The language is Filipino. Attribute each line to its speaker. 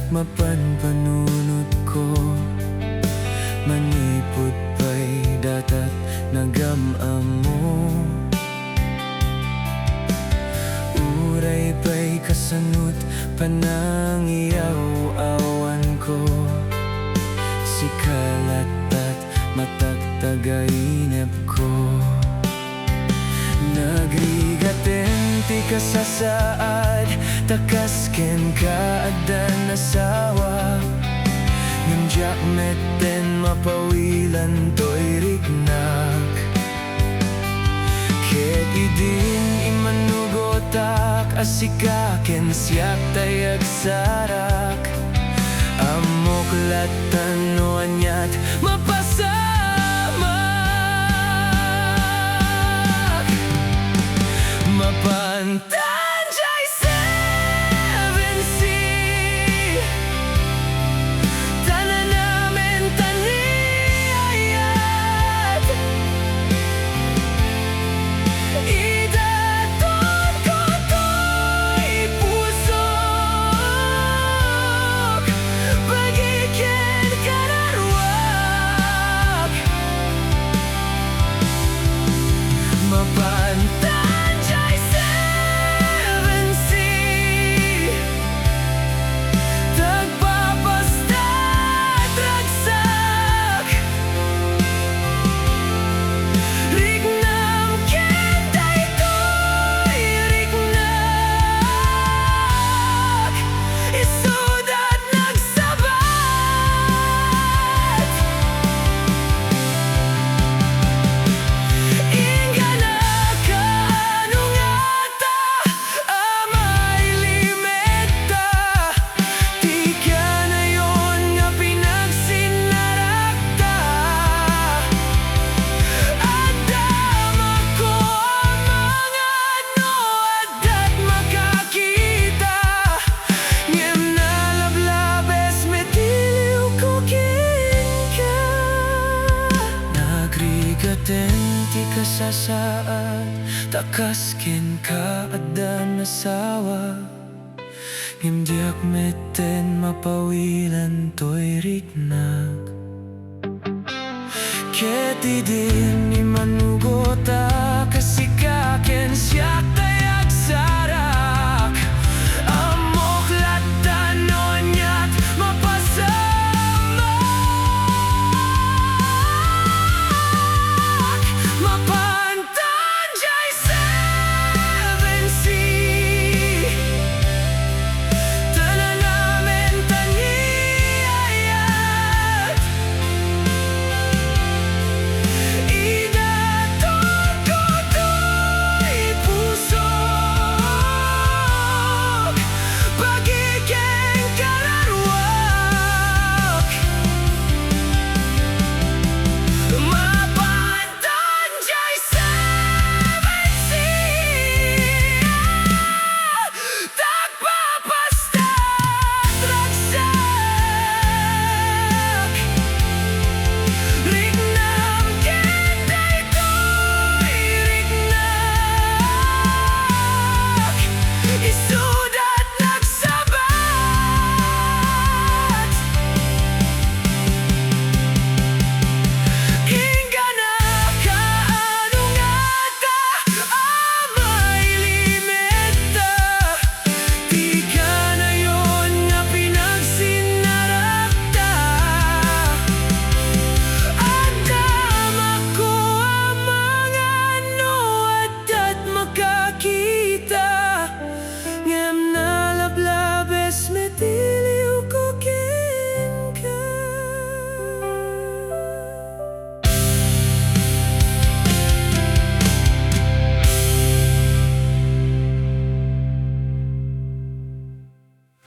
Speaker 1: mapan panunod ko, manipod pa'y datat nagamamo. Uray pa'y kasanut panangiyaw-awan ko, sikalat at matagtagainep ko. Nagrigaten ti kasasaad, takasken ka adan asawa. Ngamjak metten mapawilan to'y rignak. Ket idin imanugotak, asikaken siyak tayag sarak. Amok latan no anyat mapasamak. Mapantanjay 7C, tanan namin taniyayat. Idaton ko to'y pusok, bagiken kararwak. Mapantanjay 7C, tagpapasta't ragsak. Rignam ken daytoy rignak, isud at nagsabat. Ingana kanungata, amay limeta. Di ka na yon nga pinagsinarakta. Adama ko ang mga no adat makakita. Ngem nalablabes metiliw ko kinka. Nagrigaten ti kasasaad, takasken ka adan asawa. Ngimdiak metten mapawilan to'y rignak. Ket idin imanugota, kasikaken siyak tayag sarak. Amok latan no anyat mapasamak. Mapantanjay 7C, tanan namin taniyayat. Idaton ko to'y pusok, bagiken kararwak. Mapantanjay 7C, tagpapasta't ragsak. Rignam ken daytoy rignak, isud